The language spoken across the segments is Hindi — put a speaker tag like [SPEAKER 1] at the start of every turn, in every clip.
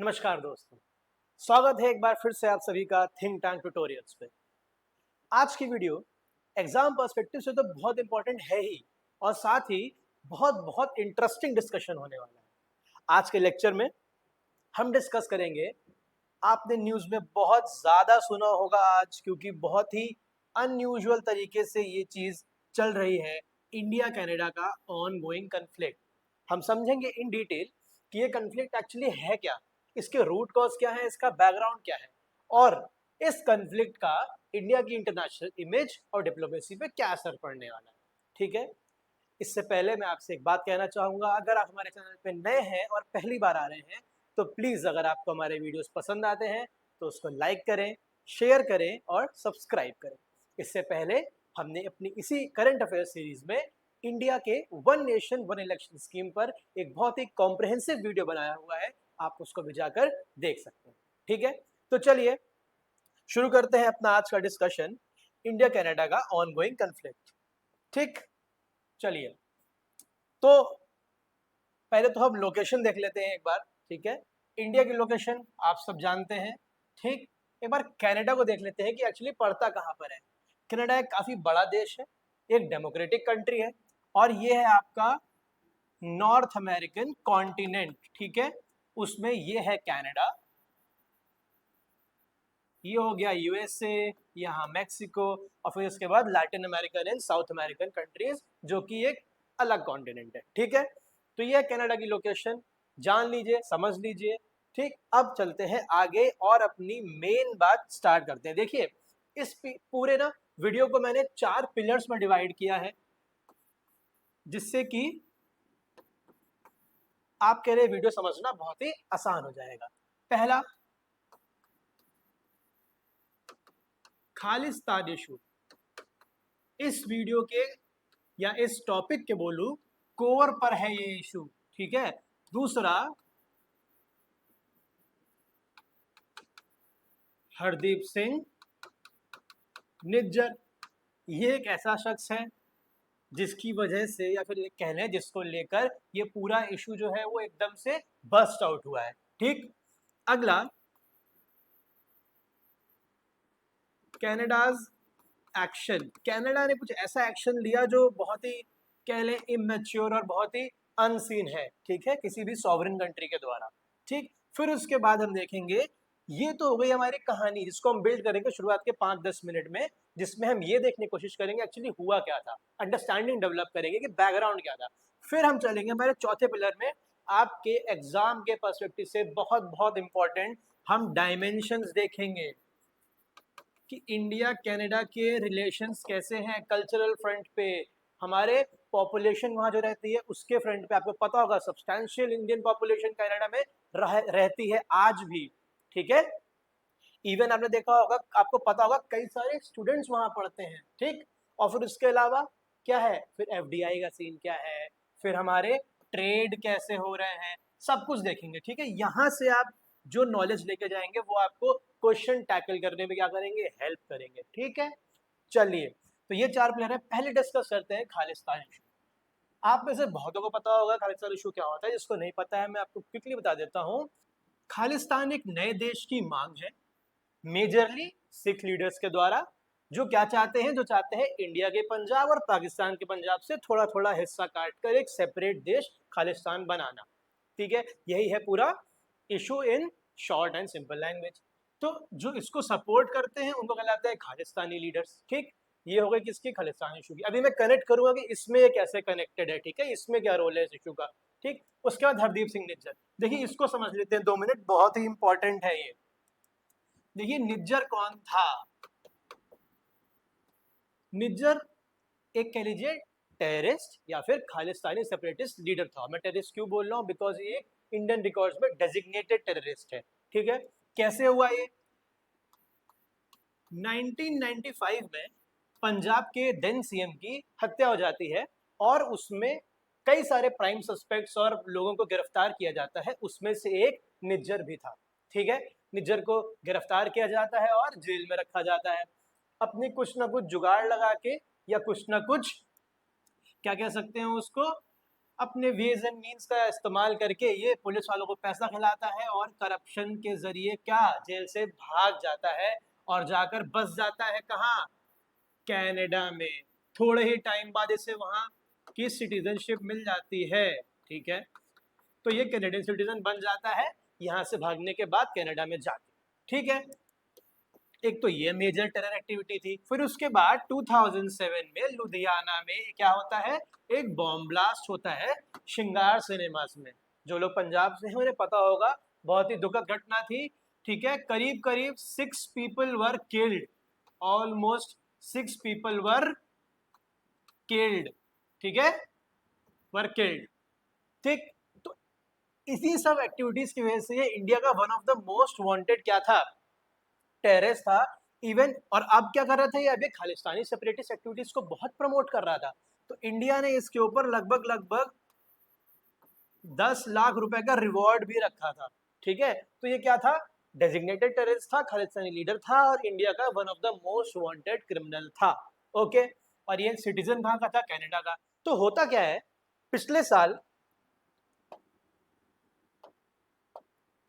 [SPEAKER 1] नमस्कार दोस्तों, स्वागत है एक बार फिर से आप सभी का थिंक टैंक ट्यूटोरियल्स पे। आज की वीडियो एग्जाम पर्सपेक्टिव से तो बहुत इंपॉर्टेंट है ही और साथ ही बहुत बहुत इंटरेस्टिंग डिस्कशन होने वाला है। आज के लेक्चर में हम डिस्कस करेंगे, आपने न्यूज़ में बहुत ज़्यादा सुना होगा आज, क्योंकि बहुत ही अनयूजुअल तरीके से ये चीज़ चल रही है, इंडिया कनाडा का ऑन गोइंग कन्फ्लिक्ट। हम समझेंगे इन डिटेल कि ये कन्फ्लिक्ट एक्चुअली है क्या, इसके रूट कॉज क्या है, इसका बैकग्राउंड क्या है और इस कन्फ्लिक्ट का इंडिया की इंटरनेशनल इमेज और डिप्लोमेसी पे क्या असर पड़ने वाला है। ठीक है, इससे पहले मैं आपसे एक बात कहना चाहूँगा, अगर आप हमारे चैनल पे नए हैं और पहली बार आ रहे हैं तो प्लीज़ अगर आपको हमारे वीडियोस पसंद आते हैं तो उसको लाइक करें, शेयर करें और सब्सक्राइब करें। इससे पहले हमने अपनी इसी करंट अफेयर सीरीज में इंडिया के one nation one election scheme पर एक बहुत ही कॉम्प्रहेंसिव वीडियो बनाया हुआ है, आप उसको भी जाकर देख सकते हैं। ठीक है, तो चलिए शुरू करते हैं अपना आज का डिस्कशन, इंडिया कनाडा का ऑनगोइंग कन्फ्लिक्ट। ठीक, चलिए तो पहले तो हम लोकेशन देख लेते हैं एक बार। ठीक है, इंडिया की लोकेशन आप सब जानते हैं। ठीक, एक बार कनाडा को देख लेते हैं कि एक्चुअली पड़ता कहाँ पर है। कनाडा एक काफी बड़ा देश है, एक डेमोक्रेटिक कंट्री है और ये है आपका नॉर्थ अमेरिकन कॉन्टिनेंट। ठीक है, उसमें ये है कनाडा, ये हो गया यूएसए, यहाँ मैक्सिको और फिर उसके बाद Latin American and south American countries, जो कि एक अलग कॉन्टिनेंट है। ठीक है, तो ये है कनाडा की लोकेशन, जान लीजिए, समझ लीजिए। ठीक, अब चलते हैं आगे और अपनी मेन बात स्टार्ट करते हैं। देखिए, इस पूरे ना वीडियो को मैंने 4 पिलर्स में डिवाइड किया है, जिससे कि आपके लिए वीडियो समझना बहुत ही आसान हो जाएगा। पहला, खालिस्तान इशू। इस वीडियो के या इस टॉपिक के बोलूं कोर पर है ये इशू। ठीक है, दूसरा, हरदीप सिंह निज्जर। ये एक ऐसा शख्स है जिसकी वजह से या फिर कह लें जिसको लेकर ये पूरा इशू जो है वो एकदम से बस्ट आउट हुआ है। ठीक, अगला, कनाडाज एक्शन। कनाडा ने कुछ ऐसा एक्शन लिया जो बहुत ही कह लें इमेच्योर और बहुत ही अनसीन है। ठीक है, किसी भी सॉवरेन कंट्री के द्वारा। ठीक, फिर उसके बाद हम देखेंगे, ये तो हो गई हमारी कहानी जिसको हम बिल्ड करेंगे शुरुआत के 5-10 मिनट में, जिसमें हम ये देखने की कोशिश करेंगे एक्चुअली हुआ क्या था, अंडरस्टैंडिंग डेवलप करेंगे कि बैकग्राउंड क्या था। फिर हम चलेंगे हमारे चौथे पिलर में, आपके एग्जाम के पर्सपेक्टिव से बहुत बहुत इंपॉर्टेंट, हम डायमेंशंस देखेंगे कि इंडिया कनाडा के रिलेशंस कैसे हैं कल्चरल फ्रंट पे, हमारे पॉपुलेशन वहाँ जो रहती है उसके फ्रंट पे। आपको पता होगा सब्सटैंशियल इंडियन पॉपुलेशन कनाडा में रहती है आज भी। ठीक है, इवन आपने देखा होगा, आपको पता होगा कई सारे स्टूडेंट्स वहाँ पढ़ते हैं। ठीक, और फिर उसके अलावा क्या है, फिर एफडीआई का सीन क्या है, फिर हमारे ट्रेड कैसे हो रहे हैं, सब कुछ देखेंगे। ठीक है, यहाँ से आप जो नॉलेज लेके जाएंगे वो आपको क्वेश्चन टैकल करने में क्या करेंगे, हेल्प करेंगे। ठीक है, चलिए, तो ये 4 प्लेयर है। पहले डिस्कस करते हैं खालिस्तान इशू। आप में से बहुतों को पता होगा खालिस्तान इशू क्या होता है, जिसको नहीं पता है मैं आपको क्विकली बता देता हूँ। खालिस्तान एक नए देश की मांग है, मेजरली सिख लीडर्स के द्वारा, जो क्या चाहते हैं, जो चाहते हैं इंडिया के पंजाब और पाकिस्तान के पंजाब से थोड़ा थोड़ा हिस्सा काटकर एक सेपरेट देश खालिस्तान बनाना। ठीक है, यही है पूरा issue in short and simple language. तो जो इसको सपोर्ट करते हैं उनको कहलाते हैं खालिस्तानी लीडर्स। ठीक, ये हो गई किसकी, खालिस्तान इशू की। अभी मैं कनेक्ट करूंगा कि इसमें ये कैसे कनेक्टेड है। ठीक है, इसमें क्या रोल है इस इशू का। ठीक, उसके बाद हरदीप सिंह निज्जर। देखिए, इसको समझ लेते हैं 2 मिनट, बहुत ही इंपॉर्टेंट है ये। देखिए, निज्जर कौन था। निज्जर एक कह लीजिए टेररिस्ट या फिर खालिस्तानी सेपरेटिस्ट लीडर था। मैं टेररिस्ट क्यों बोल रहा हूँ, बिकॉज ये इंडियन रिकॉर्ड्स में डेजिग्नेटेड टेररिस्ट है। ठीक है, कैसे हुआ ये, 1995 में पंजाब के देन सीएम की हत्या हो जाती है और उसमें कई सारे प्राइम सस्पेक्ट्स और लोगों को गिरफ्तार किया जाता है, उसमें से एक निज्जर भी था। ठीक है, निज्जर को गिरफ्तार किया जाता है और जेल में रखा जाता है, अपनी कुछ ना कुछ जुगाड़ लगा के या कुछ ना कुछ क्या कह सकते हैं उसको, अपने वेज एंड मीन्स का इस्तेमाल करके ये पुलिस वालों को पैसा खिलाता है और करप्शन के जरिए क्या जेल से भाग जाता है और जाकर बस जाता है कहाँ, कनाडा में। थोड़े ही टाइम बाद इसे वहां की सिटीजनशिप मिल जाती है, ठीक है। तो ये कैनेडियन सिटीजन बन जाता है यहाँ से भागने के बाद कनाडा में जाके, ठीक है। एक तो ये मेजर टेरर एक्टिविटी थी। फिर उसके बाद 2007 में लुधियाना में क्या होता है, एक बॉम्ब ब्लास्ट होता है श्रृंगार सिनेमास में। जो लोग पंजाब से हैं उन्हें पता होगा, बहुत ही दुखद घटना थी, ठीक है। करीब करीब 6 people were killed, almost 6 people were killed, ठीक है, वर किल्ड, ठीक। तो इसी सब एक्टिविटीज की वजह से ये इंडिया का one of the most wanted क्या था, टेररिस्ट था। इवन और अब क्या कर रहा था ये, अभी खालिस्तानी सेपरेटिस्ट एक्टिविटीज को बहुत प्रमोट कर रहा था। तो इंडिया ने इसके ऊपर लगभग लगभग 10 लाख रुपए का रिवॉर्ड भी रखा था, ठीक है। तो ये क्या था, डेजिग्नेटेड टेररिस्ट था, खालिस्तानी लीडर था और इंडिया का one of the most wanted criminal था, ओके। और ये सिटीजन कहाँ का था, कनाडा का। तो होता क्या है, पिछले साल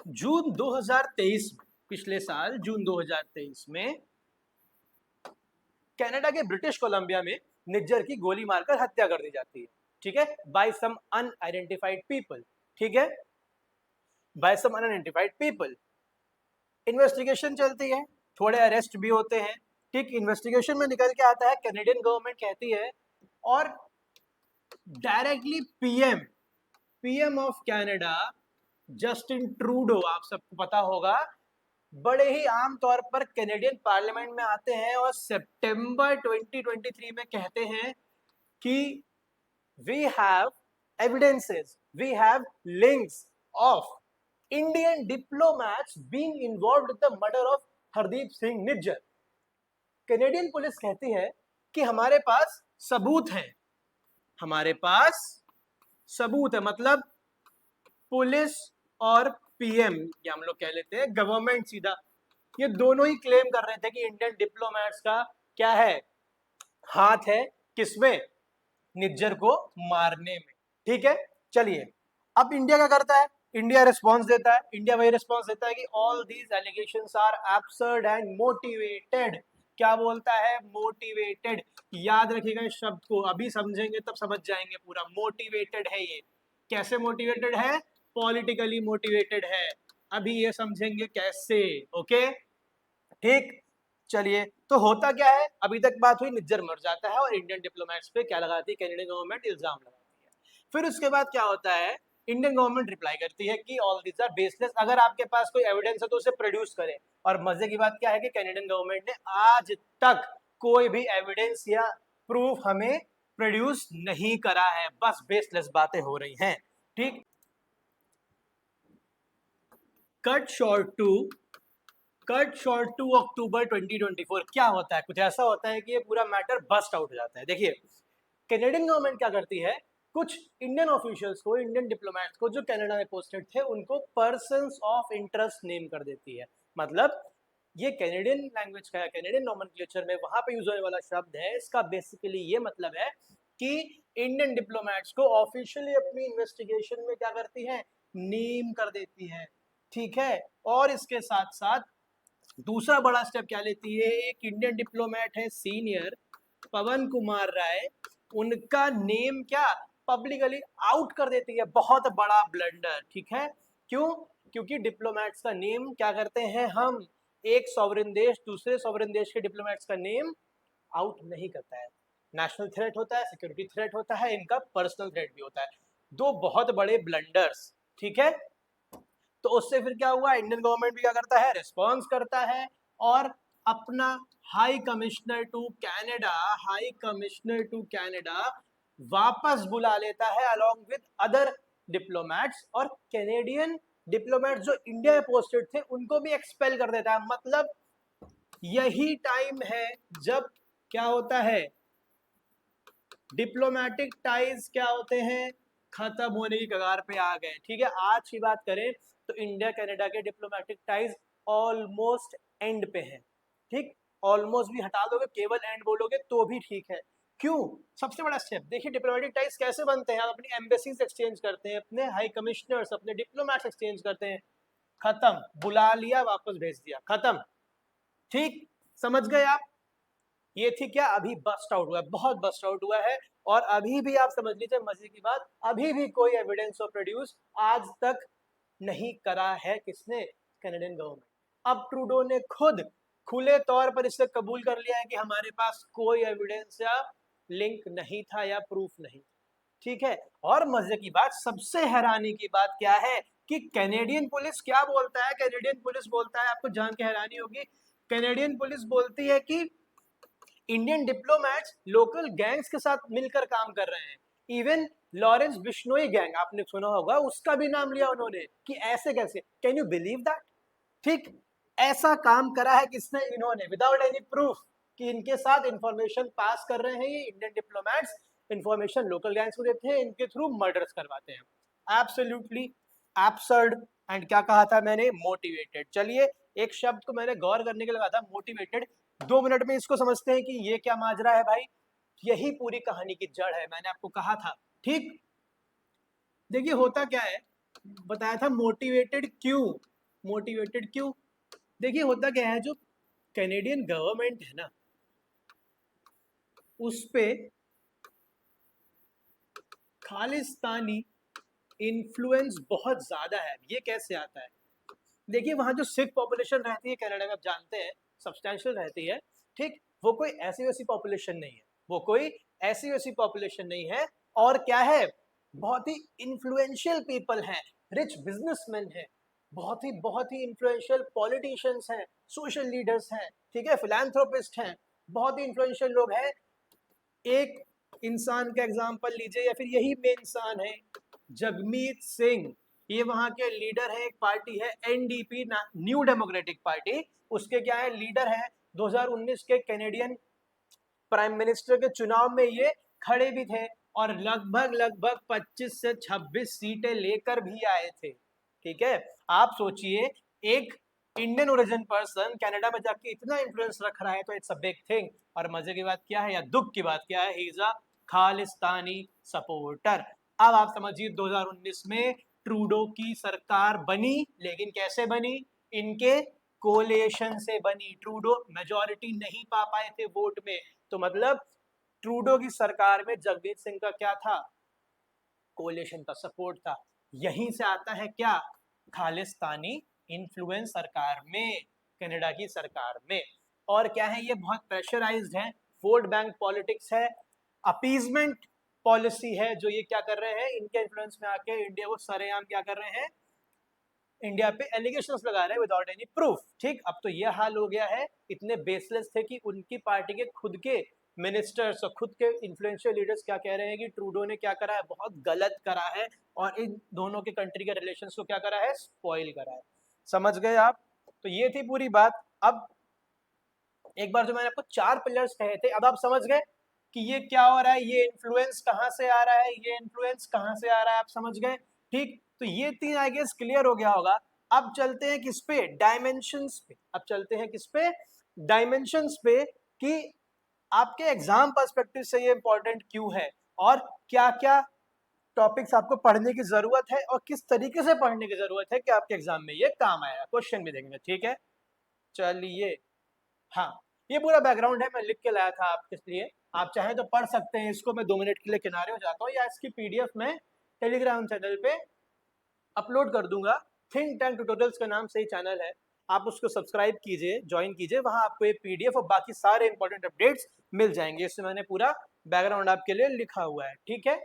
[SPEAKER 1] जून 2023 में, पिछले साल जून 2023 में कनाडा के ब्रिटिश कोलंबिया में निज्जर की गोली मारकर हत्या कर दी जाती है, ठीक है, बाय सम अनआइडेंटिफाइड पीपल, ठीक है, बाय सम अनआइडेंटिफाइड पीपल। इन्वेस्टिगेशन चलती है, थोड़े अरेस्ट भी होते हैं, ठीक। इन्वेस्टिगेशन में निकल के आता है, कैनेडियन गवर्नमेंट कहती है और directly PM of Canada Justin Trudeau, आप सबको पता होगा, बड़े ही आम तौर पर कैनेडियन पार्लियामेंट में आते हैं और सितंबर 2023 में कहते हैं कि we have evidences, we have links of Indian diplomats being involved with the murder of Hardeep Singh Nijjar. Canadian police कहती है कि हमारे पास सबूत है, हमारे पास सबूत है, मतलब पुलिस और पीएम, या हम लोग कह लेते हैं गवर्नमेंट सीधा, ये दोनों ही क्लेम कर रहे थे कि इंडियन डिप्लोमेट्स का क्या है, हाथ है किसमें, निज्जर को मारने में, ठीक है। चलिए, अब इंडिया क्या करता है, इंडिया रिस्पांस देता है। इंडिया वही रिस्पांस देता है कि all these allegations are absurd and motivated. क्या बोलता है, मोटिवेटेड। याद रखिएगा इस शब्द को, अभी समझेंगे तब समझ जाएंगे पूरा। मोटिवेटेड है ये, कैसे मोटिवेटेड है, पॉलिटिकली मोटिवेटेड है, अभी ये समझेंगे कैसे, ओके, ठीक। चलिए, तो होता क्या है, अभी तक बात हुई, निज्जर मर जाता है और इंडियन डिप्लोमेट्स पे क्या लगाती है कैनेडियन गवर्नमेंट, इल्जाम लगाती है। फिर उसके बाद क्या होता है, इंडियन गवर्नमेंट रिप्लाई करती है कि ऑल दिस आर बेसलेस, अगर आपके पास कोई एविडेंस है तो उसे प्रोड्यूस करें। और मजे की बात क्या है कि कैनेडियन गवर्नमेंट ने आज तक कोई भी एविडेंस या प्रूफ हमें प्रोड्यूस नहीं करा है, बस बेसलेस बातें हो रही हैं, ठीक। कट शॉर्ट टू अक्टूबर 2024 क्या होता है, कुछ ऐसा होता है कि ये पूरा मैटर बस्ट आउट हो जाता है। देखिए, कैनेडियन गवर्नमेंट क्या करती है, कुछ इंडियन ऑफिशियल्स को, इंडियन डिप्लोमेट्स को जो कनाडा में पोस्टेड थे, उनको पर्सन्स ऑफ इंटरेस्ट नेम कर देती है। मतलब ये कैनेडियन लैंग्वेज का, कैनेडियन नोमेनक्लेचर में वहां पे यूज होने वाला शब्द है, इसका बेसिकली ये मतलब है कि इंडियन डिप्लोमेट्स को ऑफिशियली अपनी इन्वेस्टिगेशन में क्या करती है, नेम कर देती है, ठीक है। और इसके साथ साथ दूसरा बड़ा स्टेप क्या लेती है, एक इंडियन डिप्लोमेट है सीनियर पवन कुमार राय, उनका नेम क्या पब्लिकली आउट कर देती है। बहुत बड़ा ब्लंडर, ठीक है। क्यों, क्योंकि डिप्लोमेट्स का नेम क्या करते हैं हम, एक सॉवरेन देश दूसरे सॉवरेन देश के डिप्लोमेट्स का नेम आउट नहीं करता है। नेशनल थ्रेट होता है, सिक्योरिटी थ्रेट होता है, इनका पर्सनल थ्रेट भी होता है, दो बहुत बड़े ब्लंडर्स, ठीक है। तो उससे फिर क्या हुआ, इंडियन गवर्नमेंट भी क्या करता है, रिस्पॉन्स करता है और अपना high commissioner to Canada, high commissioner to Canada वापस बुला लेता है अलोंग विद अदर डिप्लोमेट्स, और कैनेडियन डिप्लोमेट्स जो इंडिया में पोस्टेड थे उनको भी एक्सपेल कर देता है। मतलब यही टाइम है जब क्या होता है, डिप्लोमेटिक टाइज क्या होते हैं, खत्म होने की कगार पे आ गए, ठीक है। आज की बात करें तो इंडिया कनाडा के डिप्लोमेटिक टाइज ऑलमोस्ट एंड पे हैं, ठीक। ऑलमोस्ट भी हटा दोगे, केवल एंड बोलोगे तो भी ठीक है, क्यों? सबसे बड़ा स्टेप देखिए, डिप्लोमेटिक टाइज कैसे बनते हैं? आप अपनी एम्बेसीज एक्सचेंज करते हैं, अपने हाई कमिश्नर्स, अपने डिप्लोमेट्स एक्सचेंज करते हैं। खत्म, बुला लिया, वापस भेज दिया, खत्म। ठीक, समझ गए आप? ये थी क्या? अभी बस्ट आउट हुआ है, बहुत बस्ट आउट हुआ है। और अभी भी आप समझ लीजिए मजे की बात, अभी भी कोई एविडेंस ऑफ प्रोड्यूस आज तक नहीं करा है। किसने? Canadian government. अब ट्रूडो ने खुद खुले तौर पर इसे कबूल कर लिया है कि हमारे पास कोई एविडेंस या लिंक नहीं था या प्रूफ नहीं। ठीक है, और मजे की बात, सबसे हैरानी की बात क्या है कि कैनेडियन पुलिस क्या बोलता है? कैनेडियन पुलिस बोलता है, आपको जान के हैरानी होगी, कैनेडियन पुलिस बोलती है कि इंडियन डिप्लोमेट्स लोकल गैंग्स के साथ मिलकर काम कर रहे हैं। इवन लॉरेंस बिश्नोई गैंग, आपने सुना होगा, उसका भी नाम लिया उन्होंने कि ऐसे कैसे, कैन यू बिलीव दैट? ठीक, ऐसा काम करा है किसने? इन्होंने, विदाउट एनी प्रूफ कि इनके साथ इंफॉर्मेशन पास कर रहे हैं ये Indian diplomats, information local gangs को देते हैं, इनके थ्रू मर्डर्स करवाते हैं। Absolutely absurd. एंड क्या कहा था मैंने? मोटिवेटेड। चलिए, एक शब्द को मैंने गौर करने के लिए कहा था, मोटिवेटेड। 2 मिनट में इसको समझते हैं कि ये क्या माजरा है भाई। यही पूरी कहानी की जड़ है, मैंने आपको कहा था। ठीक, देखिए होता क्या है, बताया था मोटिवेटेड क्यों। मोटिवेटेड क्यों? देखिए होता क्या है, जो कैनेडियन गवर्नमेंट है ना, उस पे खालिस्तानी इन्फ्लुएंस बहुत ज्यादा है। ये कैसे आता है? देखिए, वहां जो सिख पॉपुलेशन रहती है कनाडा में, आप जानते हैं सब्सटैंशियल रहती है। ठीक, वो कोई ऐसी वैसी पॉपुलेशन नहीं है, वो कोई ऐसी वैसी पॉपुलेशन नहीं है। और क्या है, बहुत ही इन्फ्लुएंशियल पीपल हैं, रिच बिजनेसमैन हैं, बहुत ही इन्फ्लुएंशियल पॉलिटिशियंस हैं, सोशल लीडर्स हैं, ठीक है, फिलैंथ्रोपिस्ट हैं, बहुत ही इन्फ्लुएंशियल लोग हैं। एक इंसान का एग्जांपल लीजिए, या फिर यही मेन इंसान है, जगमीत सिंह। ये वहां के लीडर है, एक पार्टी है एनडीपी, न्यू डेमोक्रेटिक पार्टी, उसके क्या है, लीडर है। 2019 के कैनेडियन प्राइम मिनिस्टर के चुनाव में ये खड़े भी थे, और लगभग 25 से 26 सीटें लेकर भी आए थे। ठीक है, आप सोचिए, एक इंडियन ओरिजिन पर्सन कनाडा में जाके इतना इन्फ्लुएंस रख रहा है, तो इट्स अ बिग थिंग। और मजे की बात क्या है, या दुख की बात क्या है, he is a Khalistani supporter. अब आप समझिए, 2019 में ट्रूडो की सरकार बनी, लेकिन कैसे बनी? इनके कोलेशन से बनी। ट्रूडो मेजॉरिटी नहीं पा पाए थे वोट में, तो मतलब ट्रूडो की सरकार में जगमीत सिंह का क्या था? कोलेशन का सपोर्ट था। यहीं से आता है क्या? खालिस्तानी इन्फ्लुएंस सरकार में, कनाडा की सरकार में। और क्या है, ये बहुत प्रेशराइज्ड है, वोट बैंक पॉलिटिक्स है, अपीजमेंट पॉलिसी है, जो ये क्या कर रहे हैं, इनके इन्फ्लुएंस में आके इंडिया को सरेआम क्या कर रहे हैं, इंडिया पे एलिगेशंस लगा रहे हैं विदाउट एनी प्रूफ। ठीक, अब तो ये हाल हो गया है, इतने बेसलेस थे कि उनकी पार्टी के खुद के मिनिस्टर्स और खुद के इन्फ्लुएंशियल लीडर्स क्या कह रहे हैं कि ट्रूडो ने क्या करा है, बहुत गलत करा है, और इन दोनों के कंट्री के रिलेशंस को क्या करा है, स्पॉइल करा है। समझ गए आप? तो ये थी पूरी बात। अब एक बार जो मैंने आपको 4 पिलर्स कहे थे, अब आप समझ गए कि ये क्या हो रहा है, ये इन्फ्लुएंस कहाँ से आ रहा है, ये इन्फ्लुएंस कहाँ से आ रहा है, आप समझ गए। ठीक, तो ये 3 आई गेस क्लियर हो गया होगा। अब चलते हैं किस पे? डायमेंशंस पे। अब चलते हैं किस पे? डायमेंशंस पे, कि आपके एग्जाम पर्सपेक्टिव से ये इंपॉर्टेंट क्यों है, और क्या क्या टॉपिक्स आपको पढ़ने की जरूरत है, और किस तरीके से पढ़ने की जरूरत है कि आपके एग्जाम में ये काम आएगा। क्वेश्चन भी देखेंगे, ठीक है। चलिए, हाँ, ये पूरा बैकग्राउंड है, मैं लिख के लाया था आपके लिए। आप चाहें तो पढ़ सकते हैं इसको, मैं 2 मिनट के लिए किनारे हो जाता हूँ, या इसकी पीडीएफ में टेलीग्राम चैनल पे अपलोड कर दूंगा। थिंक टैंक ट्यूटोरियल्स का नाम से ही चैनल है, आप उसको सब्सक्राइब कीजिए, ज्वाइन कीजिए, वहां आपको ये पीडीएफ और बाकी सारे इंपॉर्टेंट अपडेट्स मिल जाएंगे। इसमें मैंने पूरा बैकग्राउंड आपके लिए लिखा हुआ है, ठीक है।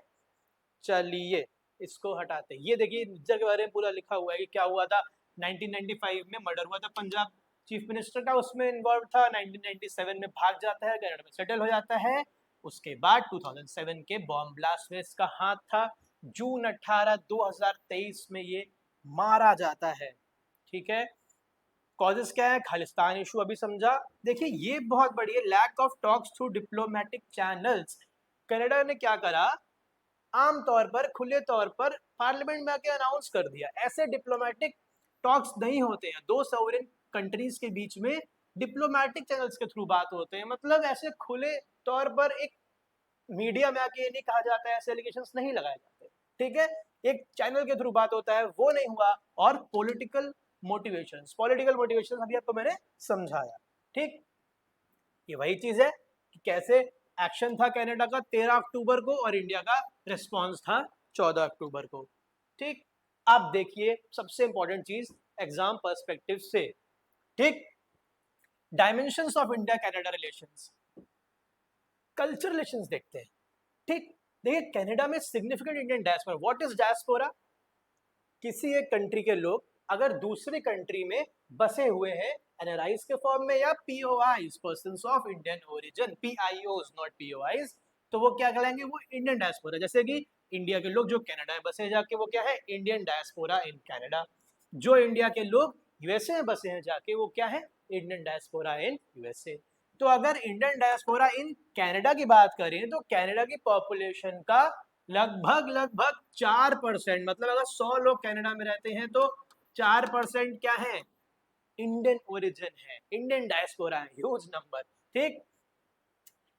[SPEAKER 1] चलिए, इसको हटाते हैं। ये देखिए, मिर्जा के बारे में पूरा लिखा हुआ है कि क्या हुआ था। 1995 में मर्डर हुआ था पंजाब चीफ मिनिस्टर का, उसमें इन्वॉल्व था। 1997 में भाग जाता है, कनाडा में सेटल हो जाता है। उसके बाद 2007 के बॉम्ब ब्लास्ट में इसका हाथ था। जून 18 2023 में ये मारा जाता है, ठीक है। कॉजेस क्या है? खालिस्तान इशू अभी समझा। देखिए, ये बहुत बड़ी है, lack of talks through diplomatic channels. Canada ने क्या करा, आमतौर पर खुले तौर पर पार्लियामेंट में आके अनाउंस कर दिया। ऐसे डिप्लोमेटिक टॉक्स नहीं होते हैं, दो सॉवरेन कंट्रीज के बीच में डिप्लोमेटिक चैनल्स के थ्रू बात होते हैं। मतलब ऐसे खुले तौर पर एक मीडिया में आके ये नहीं कहा जाता है, ऐसे एलिगेशंस नहीं लगाए जाते, ठीक है। एक चैनल के थ्रू बात होता है, वो नहीं हुआ। और पॉलिटिकल मोटिवेशंस अभी आपको मैंने समझाया, ठीक। ये वही चीज है कि कैसे एक्शन था कनाडा का 13 अक्टूबर को और इंडिया का रिस्पॉन्स था 14 अक्टूबर को, ठीक। आप देखिए सबसे इंपॉर्टेंट चीज एग्जाम पर्सपेक्टिव से, ठीक। Dimensions of India Canada relations, culture relations देखते हैं, ठीक। देखिए कनाडा में significant Indian diaspora, what is diaspora? किसी एक कंट्री के लोग अगर दूसरी कंट्री में बसे हुए हैं एनआरआईज के फॉर्म में या POIs, persons of Indian origin, PIOs not POIs, तो वो क्या कहलाएंगे? वो इंडियन डायस्पोरा। जैसे कि इंडिया के लोग जो कनाडा में बसे हैं जाके, वो क्या है? Indian diaspora in Canada. जो इंडिया के लोग यूएसए में बसे हैं जाके, वो क्या है? Indian diaspora in USA. तो अगर इंडियन डायस्पोरा इन कनाडा की बात करें तो कनाडा की पॉपुलेशन का लगभग 4%, मतलब अगर 100 लोग कनाडा में रहते हैं तो 4% क्या है? इंडियन ओरिजिन है, इंडियन डायस्पोरा है, ह्यूज नंबर, ठीक।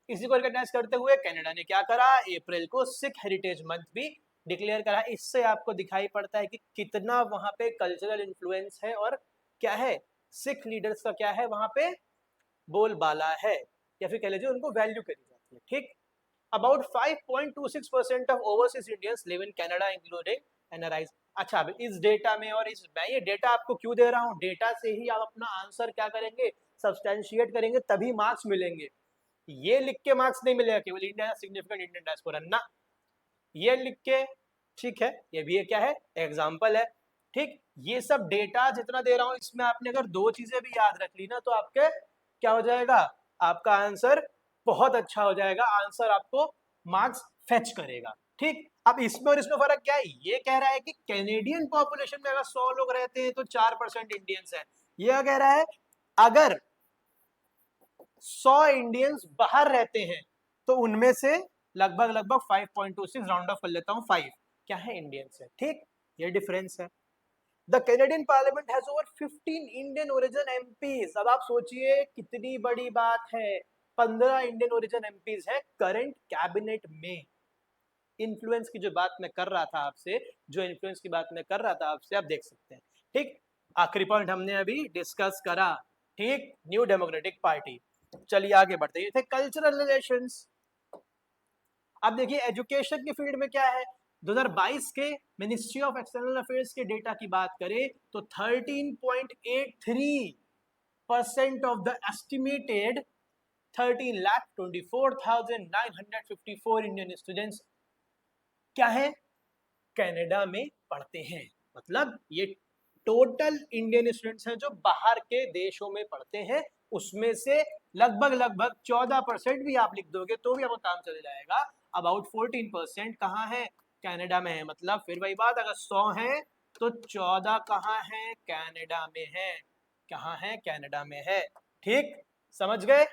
[SPEAKER 1] इसी को रिकॉग्नाइज करते हुए कनाडा ने क्या करा? अप्रैल को सिख हेरिटेज मंथ भी डिक्लेयर करा। इससे आपको दिखाई पड़ता है कि कितना वहां पे कल्चरल इन्फ्लुएंस है और क्या है, सिख लीडर्स का क्या है वहां पे बोलबाला है, या फिर कह लीजिए उनको वैल्यू करी जाती है, ठीक। About 5.26% of overseas Indians live in Canada, including NRIs. अच्छा, अब इस डेटा में, और इस मैं ये डेटा आपको क्यों दे रहा हूँ? डेटा से ही आप अपना आंसर क्या करेंगे? सब्सटैंशिएट करेंगे, तभी मार्क्स मिलेंगे। ये लिख के मार्क्स नहीं मिलेगा केवल इंडिया सिग्निफिकेंट इंडियन डायस्पोरा ना, ये लिख के, ठीक है, ये भी क्या है? एग्जाम्पल है, ठीक। ये सब डेटा जितना दे रहा हूँ इसमें आपने अगर दो चीजें भी याद रख ली ना तो आपके क्या हो जाएगा? आपका आंसर बहुत अच्छा हो जाएगा, आंसर आपको मार्क्स फेच करेगा, ठीक। अब इसमें और इसमें फर्क क्या है? ये कह रहा है कि कैनेडियन पॉपुलेशन में अगर 100 लोग रहते हैं तो 4% इंडियंस है। ये कह रहा है अगर 100 इंडियंस बाहर रहते हैं तो उनमें से लगभग 5.26, राउंड ऑफ कर लेता हूं 5 क्या है? इंडियंस है, ठीक। ये डिफरेंस है। The Canadian parliament has over 15 Indian origin MPs. अब आप सोचिए कितनी बड़ी बात है, 15 इंडियन ओरिजिन एमपीज है करंट कैबिनेट में। इन्फ्लुएंस की जो बात मैं कर रहा था आपसे, जो इन्फ्लुएंस की बात मैं कर रहा था आपसे, आप देख सकते हैं, ठीक। आखिरी पॉइंट हमने अभी डिस्कस करा, ठीक, न्यू डेमोक्रेटिक पार्टी। चलिए आगे बढ़ते हैं, थे कल्चरल रिलेशंस। अब देखिए एजुकेशन की फील्ड में क्या है? 2022 के मिनिस्ट्री ऑफ एक्सटर्नल अफेयर्स के डेटा की बात करें तो 13.83% of the estimated 13,24,954 Indian students क्या है? कनाडा में पढ़ते हैं। मतलब ये टोटल इंडियन स्टूडेंट्स हैं जो बाहर के देशों में पढ़ते हैं, उसमें से लगभग 14% भी आप लिख दोगे तो भी आपको काम चल जाएगा। अबाउट 14% कहाँ है? कनाडा में है। मतलब फिर वही बात, अगर 100 है तो 14 कहाँ है? कनाडा में है। कहाँ है? कनाडा में है, ठीक। समझ गए?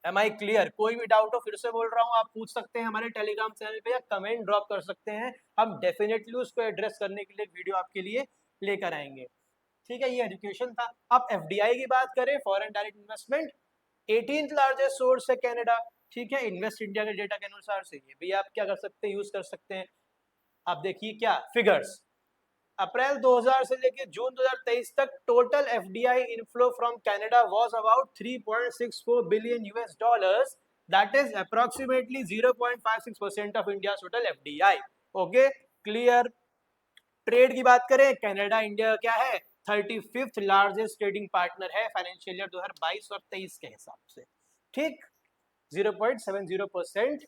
[SPEAKER 1] Am I clear? कोई भी डाउट हो फिर से बोल रहा हूँ, आप पूछ सकते हैं हमारे टेलीग्राम चैनल पे या कमेंट ड्रॉप कर सकते हैं, हम डेफिनेटली उसको एड्रेस करने के लिए वीडियो आपके लिए लेकर आएंगे, ठीक है। ये एजुकेशन था। अब एफडीआई की बात करें, foreign direct investment 18th largest source है कनाडा, ठीक है। इन्वेस्ट इंडिया के डेटा के अनुसार से ये भी आप क्या कर सकते हैं? यूज कर सकते हैं। आप देखिए क्या फिगर्स, अप्रैल 2000 से लेकर जून 2023 तक total FDI inflow from Canada was about 3.64 billion US dollars, that is approximately 0.56% of India total FDI. Okay, clear. Trade की बात करें, कनाडा इंडिया क्या है? 35th लार्जेस्ट ट्रेडिंग पार्टनर है फाइनेंशियल ईयर 2022 और 23 के हिसाब से, ठीक। 0.70%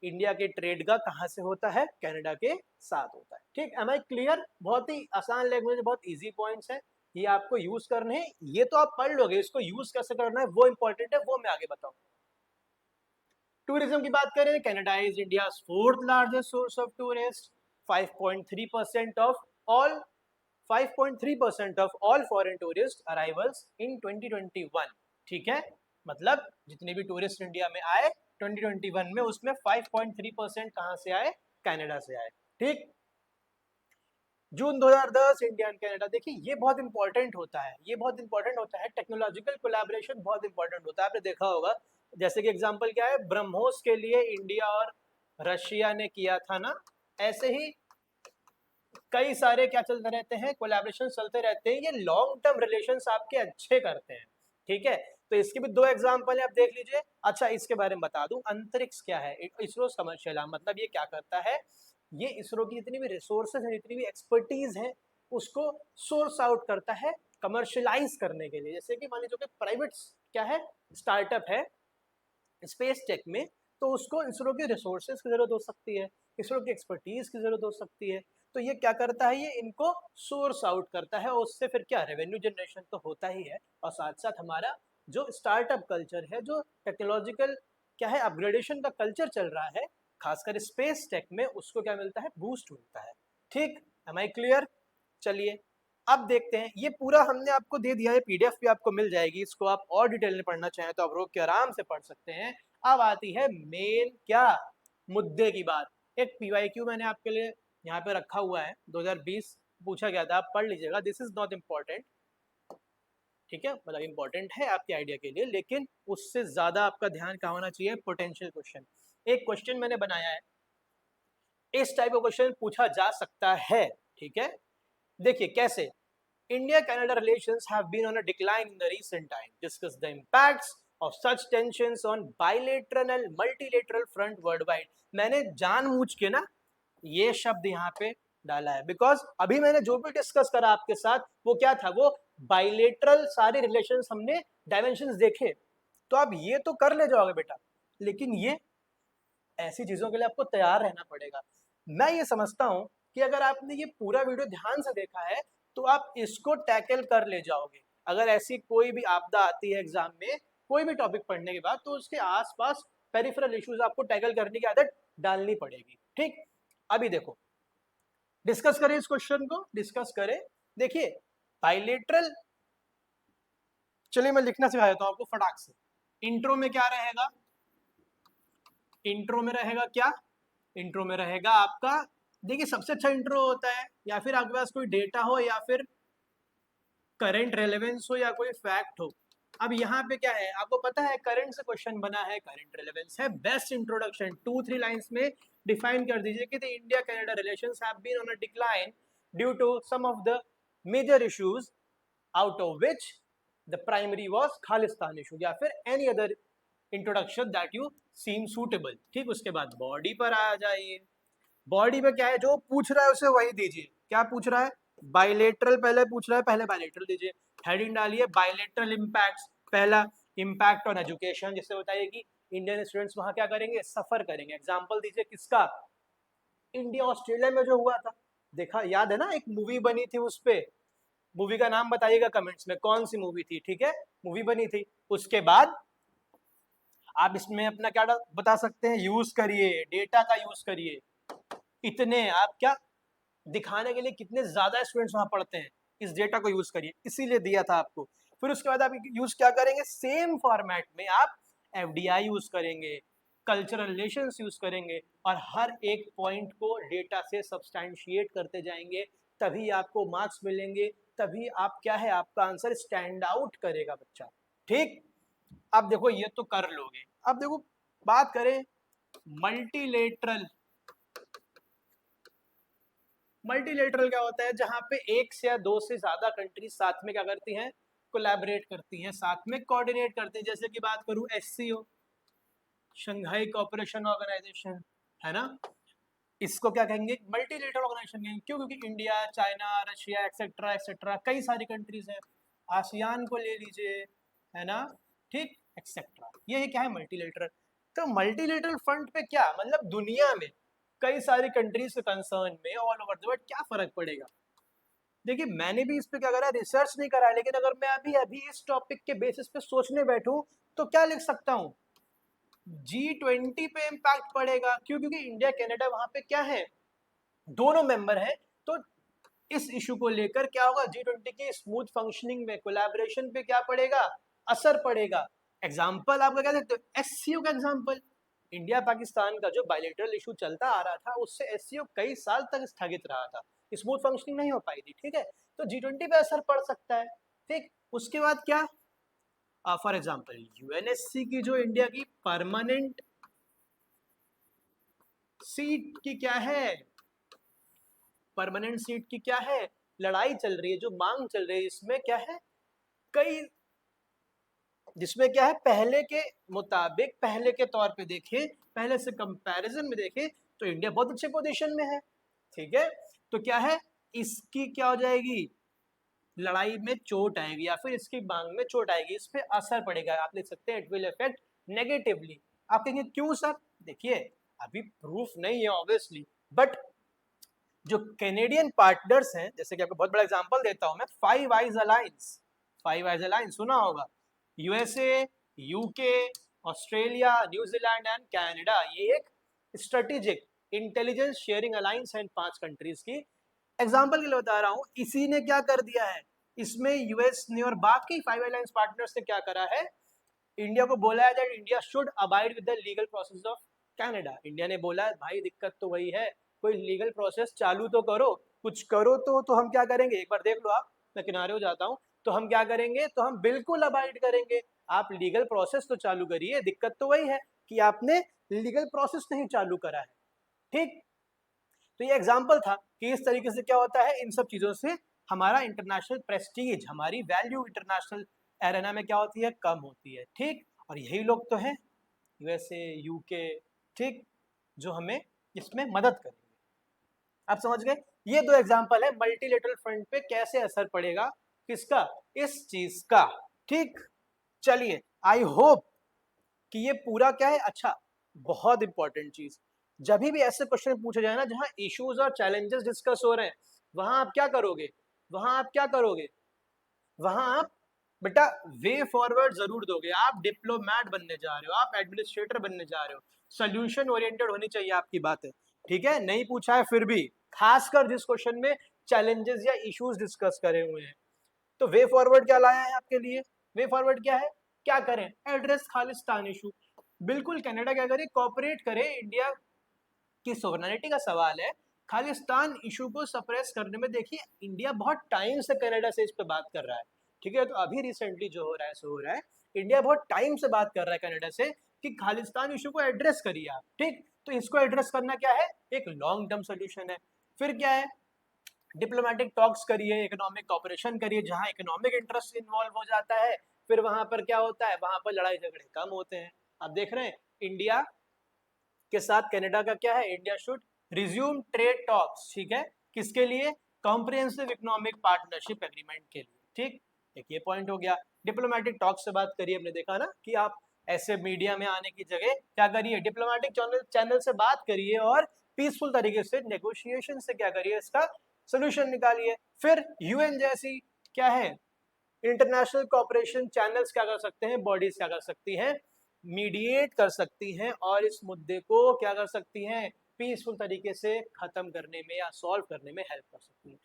[SPEAKER 1] इंडिया के ट्रेड का कहां से होता है? कनाडा के साथ होता है, ठीक। Am I clear? बहुत ही आसान लैंग्वेज, बहुत इजी पॉइंट्स है, ये आपको यूज करने हैं। ये तो आप पढ़ लोगे, इसको यूज कैसे करना है वो इंपॉर्टेंट है, वो मैं आगे बताऊंगा। टूरिज्म की बात करें, Canada is India 4th largest source of tourist, 5.3% of all 5.3% of all foreign tourist arrivals in 2021, ठीक है। मतलब जितने भी टूरिस्ट इंडिया में आए 2021 में, उसमें 5.3% कहां से आए? कनाडा से आए, ठीक। जून 2010 इंडिया एंड कनाडा, देखिए ये बहुत इंपॉर्टेंट होता है, ये बहुत इंपॉर्टेंट होता है। टेक्नोलॉजिकल कोलैबोरेशन बहुत इंपॉर्टेंट होता है, आपने देखा होगा जैसे कि एग्जांपल क्या है, ब्रह्मोस के लिए इंडिया और रशिया ने किया था ना, ऐसे ही कई सारे क्या चलते रहते हैं, कोलैबोरेशन चलते रहते हैं, ये लॉन्ग टर्म रिलेशंस आपके अच्छे करते हैं, ठीक है। तो इसके भी दो एग्जांपल है, आप देख लीजिए। अच्छा, इसके बारे में बता दूं, अंतरिक्ष क्या है, इसरो कमर्शियल आर्म, मतलब ये क्या करता है, ये इसरो की जितनी भी रिसोर्सेज है, जितनी भी एक्सपर्टीज है, उसको सोर्स आउट करता है कमर्शियलाइज करने के लिए। जैसे कि मान लीजिए प्राइवेट क्या है, स्टार्टअप है स्पेस टेक में, तो उसको इसरो के रिसोर्सेज की जरूरत हो सकती है, इसरो की एक्सपर्टीज की जरूरत हो सकती है। तो ये क्या करता है, ये इनको सोर्स आउट करता है, और उससे फिर क्या रेवेन्यू जनरेशन तो होता ही है, और साथ साथ हमारा जो स्टार्टअप कल्चर है, जो टेक्नोलॉजिकल क्या है अपग्रेडेशन का कल्चर चल रहा है, खासकर स्पेस टेक में, उसको क्या मिलता है, बूस्ट मिलता है। ठीक, एम आई क्लियर? चलिए अब देखते हैं, ये पूरा हमने आपको दे दिया है, पीडीएफ भी आपको मिल जाएगी, इसको आप और डिटेल में पढ़ना चाहें तो आप रोक के आराम से पढ़ सकते हैं। अब आती है मेन क्या मुद्दे की बात। एक पीवाईक्यू मैंने आपके लिए यहाँ पे रखा हुआ है, 2020 पूछा गया था, आप पढ़ लीजिएगा, दिस इज नॉट इम्पॉर्टेंट, ठीक है, मतलब इम्पोर्टेंट है आपके आइडिया के लिए, लेकिन उससे ज्यादा आपका ध्यान कहाँ होना चाहिए, पोटेंशियल क्वेश्चन। एक क्वेश्चन मैंने बनाया है, इस टाइप का क्वेश्चन पूछा जा सकता है, ठीक है। देखिए कैसे, India-Canada relations have been on a decline in the recent time. Discuss the impacts of such tensions on bilateral and multilateral front worldwide. मैंने जानबूझ के ना ये शब्द यहाँ पे डाला है, बिकॉज अभी मैंने जो भी डिस्कस करा आपके साथ, वो क्या था, वो बाइलेटरल सारे रिलेशंस हमने डायमेंशंस देखे, तो आप ये तो कर ले जाओगे बेटा, लेकिन ये ऐसी चीजों के लिए आपको तैयार रहना पड़ेगा। मैं ये समझता हूं कि अगर आपने ये पूरा वीडियो ध्यान से देखा है, तो आप इसको टैकल कर ले जाओगे। अगर ऐसी कोई भी आपदा आती है एग्जाम में, कोई भी टॉपिक पढ़ने के बाद, तो उसके आसपास पेरिफेरल इश्यूज आपको टैकल करने की आदत डालनी पड़ेगी। ठीक, अभी देखो, डिस्कस करें इस क्वेश्चन को, डिस्कस करें। देखिए बाइलेटरल, चलिए मैं लिखना सिखा देता हूं आपको फटाक से। इंट्रो में क्या रहेगा, इंट्रो में रहेगा क्या, इंट्रो में रहेगा आपका, देखिए सबसे अच्छा इंट्रो होता है, या फिर आपके पास कोई डेटा हो, या फिर करंट रेलेवेंस हो, या कोई फैक्ट हो। अब यहाँ पे क्या है, आपको पता है करंट से क्वेश्चन बना है, करंट रेलेवेंस है, बेस्ट इंट्रोडक्शन 2-3 लाइंस में डिफाइन कर दीजिए कि the India Canada relations have been on a decline due to some of the major issues, out of which the primary was Khalistan issue, या फिर any other introduction that you seem suitable. ठीक, उसके बाद बॉडी पर आ जाइए। बॉडी में क्या है, जो पूछ रहा है उसे वही दीजिए। क्या पूछ रहा है, बाइलेटरल पहले पूछ रहा है, पहले बाइलेटरल दीजिए। हेडिंग डालिए बाइलेटरल इम्पैक्ट्स, पहला इम्पैक्ट ऑन एजुकेशन, जिससे बताइए कि इंडियन स्टूडेंट्स वहां क्या करेंगे, सफर करेंगे। एग्जाम्पल दीजिए किसका, इंडिया ऑस्ट्रेलिया में जो हुआ था, देखा याद है ना, एक मूवी बनी थी उस पे, मूवी का नाम बताइएगा कमेंट्स में, कौन सी मूवी थी, ठीक है, मूवी बनी थी। उसके बाद आप इसमें अपना क्या बता सकते हैं, यूज करिए, डेटा का यूज करिए, इतने आप क्या दिखाने के लिए कितने ज्यादा स्टूडेंट्स वहां पढ़ते हैं, इस डेटा को यूज करिए, इसीलिए दिया था आपको। फिर उसके बाद आप यूज क्या करेंगे, सेम फॉर्मेट में आप एफडीआई यूज करेंगे, कल्चरल रिलेशंस यूज करेंगे, और हर एक पॉइंट को डेटा से सब्सटैंशिएट करते जाएंगे, तभी आपको मार्क्स मिलेंगे, तभी आप क्या है, आपका आंसर स्टैंड आउट करेगा बच्चा। ठीक, अब देखो ये तो कर लोगे। अब देखो बात करें मल्टीलेटरल। मल्टीलेटरल क्या होता है, जहां पे एक से या दो से ज्यादा कंट्री साथ में क्या करती हैं, कोलैबोरेट करती हैं, साथ में कोऑर्डिनेट करती हैं। जैसे कि बात करूं एससीओ, शंघाई कोऑपरेशन ऑर्गेनाइजेशन, है ना, इसको क्या कहेंगे, मल्टीलेटरल ऑर्गेनाइजेशन कहेंगे। क्यों, क्योंकि India, China, Russia etcetera etcetera कई सारी कंट्रीज हैं, आसियान को ले लीजिए, है ना, ठीक, एक्सेट्रा, ये क्या है मल्टीलेटरल। तो मल्टीलेटरल फ्रंट पे क्या मतलब, दुनिया में कई सारी कंट्रीज के कंसर्न में ऑल ओवर द वर्ल्ड क्या फर्क पड़ेगा। देखिए मैंने भी इस पे क्या करा, रिसर्च नहीं करा, लेकिन अगर मैं अभी अभी इस टॉपिक के बेसिस पे सोचने बैठूं, तो क्या लिख सकता हूं, G20 पे इम्पैक्ट पड़ेगा। क्यों, क्योंकि इंडिया कनाडा वहां पे क्या है, दोनों मेंबर हैं, तो इस इशू को लेकर क्या होगा, G20 की स्मूथ फंक्शनिंग में, कोलैबोरेशन पे क्या पड़ेगा, असर पड़ेगा। एग्जाम्पल आपका क्या देखते हो, एससीओ का एग्जाम्पल, इंडिया पाकिस्तान का जो बायलेटरल इशू चलता आ रहा था, उससे एससीओ कई साल तक स्थगित रहा था, स्मूथ फंक्शनिंग नहीं हो पाई थी, ठीक है, तो G20 पे असर पड़ सकता है। ठीक, उसके बाद क्या, फॉर एग्जाम्पल यूएनएससी की जो इंडिया की परमानेंट सीट की क्या है, परमानेंट सीट की क्या है लड़ाई चल रही है, जो मांग चल रही है, इसमें क्या है कई, जिसमें क्या है पहले के मुताबिक, पहले के तौर पे देखें, पहले से कंपैरिजन में देखें तो इंडिया बहुत अच्छे पोजीशन में है, ठीक है। तो क्या है इसकी क्या हो जाएगी, लड़ाई में चोट आएगी या फिर इसकी मांग में चोट आएगी, इस पे असर पड़ेगा, आप लिख सकते हैं इट विल अफेक्ट नेगेटिवली। आप कहेंगे क्यों सर, देखिए अभी प्रूफ नहीं है ऑब्वियसली, बट जो कैनेडियन पार्टनर्स हैं, जैसे कि आपको बहुत बड़ा एग्जांपल देता हूं मैं, five eyes alliance, five eyes alliance सुना होगा, USA, UK, Australia, New Zealand and Canada, ये एक स्ट्रेटेजिक इंटेलिजेंस शेयरिंग अलायंस है इन 5 कंट्रीज की। एग्जांपल के लिए बता रहा हूं, इसी ने क्या कर दिया है, इसमें यूएस ने और बाकी फाइव अलायंस पार्टनर्स ने क्या करा है, इंडिया को बोला है that India should abide with the legal process of Canada. India ने बोला है भाई दिक्कत तो वही है, कोई लीगल प्रोसेस चालू तो करो, कुछ करो तो हम क्या करेंगे, एक बार देख लो आप, मैं किनारे हो जाता हूँ, तो हम क्या करेंगे, तो हम बिल्कुल अबाइड करेंगे, आप लीगल प्रोसेस तो चालू करिए, दिक्कत तो वही है कि आपने लीगल प्रोसेस नहीं चालू करा है, ठीक। तो ये एग्जाम्पल था कि इस तरीके से क्या होता है, इन सब चीजों से हमारा इंटरनेशनल प्रेस्टीज, हमारी वैल्यू इंटरनेशनल एरेना में क्या होती है, कम होती है, ठीक। और यही लोग तो हैं यूएसए, यूके, ठीक, जो हमें इसमें मदद करेंगे। आप समझ गए, ये 2 एग्जाम्पल है मल्टीलेटरल फ्रंट पे कैसे असर पड़ेगा, किसका, इस चीज का, ठीक। चलिए आई होप कि ये पूरा क्या है, अच्छा बहुत इंपॉर्टेंट चीज, जब भी ऐसे क्वेश्चन पूछे जाए ना जहां इश्यूज और चैलेंजेस डिस्कस हो रहे हैं, वहां आप क्या करोगे, वहां आप क्या करोगे, वहां आप बेटा वे फॉरवर्ड जरूर दोगे, आप डिप्लोमैट बनने जा रहे हो, आप एडमिनिस्ट्रेटर बनने जा रहे हो, सोल्यूशन ओरिएंटेड होनी चाहिए आपकी बातें, ठीक है। नहीं पूछा है फिर भी, खासकर जिस क्वेश्चन में चैलेंजेस या इश्यूज डिस्कस करे हुए हैं, तो वे फॉरवर्ड क्या लाया है आपके लिए, वे फॉरवर्ड क्या है, क्या करें, एड्रेस खालिस्तान इशू, बिल्कुल कनाडा क्या करे, कोऑपरेट करे, इंडिया की सोवरेनिटी का सवाल है, खालिस्तान इशू को सप्रेस करने में देखिए इंडिया बहुत टाइम से कनाडा से इस पे बात कर रहा है, ठीक है। तो अभी रिसेंटली जो हो रहा है सो हो रहा है, इंडिया बहुत टाइम से बात कर रहा है कनाडा से कि खालिस्तान इशू को एड्रेस करिए आप, ठीक। तो इसको एड्रेस करना क्या है, एक लॉन्ग टर्म सोल्यूशन है। फिर क्या है, डिप्लोमेटिक टॉक्स करिए, इकोनॉमिक कॉपरेशन करिए, जहां इकोनॉमिक इंटरेस्ट इन्वॉल्व हो जाता है, फिर वहां पर क्या होता है, वहां पर लड़ाई झगड़े कम होते हैं। आप देख रहे हैं इंडिया के साथ कनाडा का क्या है, India should resume trade talks, ठीक है, किसके लिए, कॉम्प्रिहेंसिव इकोनॉमिक पार्टनरशिप एग्रीमेंट के लिए, ठीक। एक ये पॉइंट हो गया, डिप्लोमेटिक टॉक से बात करिए, हमने देखा ना कि आप ऐसे मीडिया में आने की जगह क्या करिए, डिप्लोमेटिक चैनल से बात करिए और पीसफुल तरीके से नेगोशिएशन से क्या करिए, इसका सोल्यूशन निकालिए। फिर यूएन जैसी क्या है, इंटरनेशनल कॉपरेशन चैनल्स क्या कर सकते हैं, बॉडीज क्या कर सकती हैं, मीडिएट कर सकती हैं और इस मुद्दे को क्या कर सकती हैं, पीसफुल तरीके से खत्म करने में या सॉल्व करने में हेल्प कर सकती हैं।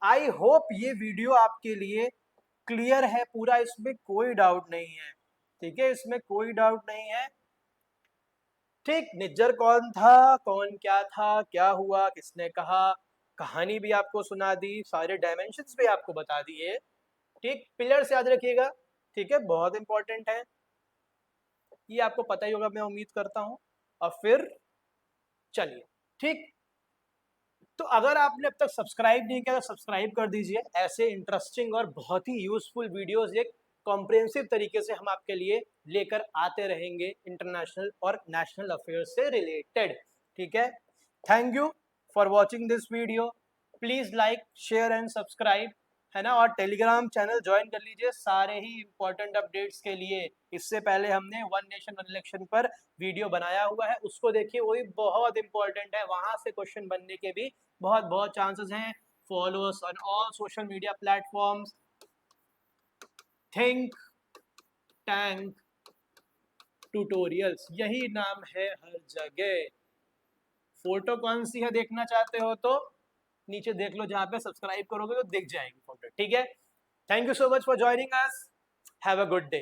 [SPEAKER 1] आई होप ये वीडियो आपके लिए क्लियर है पूरा, इसमें कोई डाउट नहीं है, ठीक है, इसमें कोई डाउट नहीं है, ठीक। निज्जर कौन था, कौन क्या था, क्या हुआ, किसने कहा, कहानी भी आपको सुना दी, सारे डायमेंशंस भी आपको बता दिए, ठीक। पिलर्स याद रखिएगा, ठीक है, बहुत इंपॉर्टेंट है, ये आपको पता ही होगा मैं उम्मीद करता हूं। और फिर चलिए, ठीक, तो अगर आपने अब तक सब्सक्राइब नहीं किया तो सब्सक्राइब कर दीजिए, ऐसे इंटरेस्टिंग और बहुत ही यूजफुल वीडियोस एक कॉम्प्रिहेंसिव तरीके से हम आपके लिए लेकर आते रहेंगे, इंटरनेशनल और नेशनल अफेयर्स से रिलेटेड, ठीक है। Thank you for watching this video, please like share and subscribe, है ना, और टेलीग्राम चैनल ज्वाइन कर लीजिए सारे ही इंपॉर्टेंट अपडेट्स के लिए। इससे पहले हमने वन नेशन वन इलेक्शन पर वीडियो बनाया हुआ है, उसको देखिए, वही बहुत इंपॉर्टेंट है, वहां से क्वेश्चन बनने के भी बहुत बहुत चांसेस हैं। Follow us on all social media platforms, think tank tutorials, यही नाम है हर जगह। फोटो कौन सी है देखना चाहते हो तो नीचे देख लो, जहां पे सब्सक्राइब करोगे तो दिख जाएगी फोटो, ठीक है। Thank you so much for joining us, have a good day.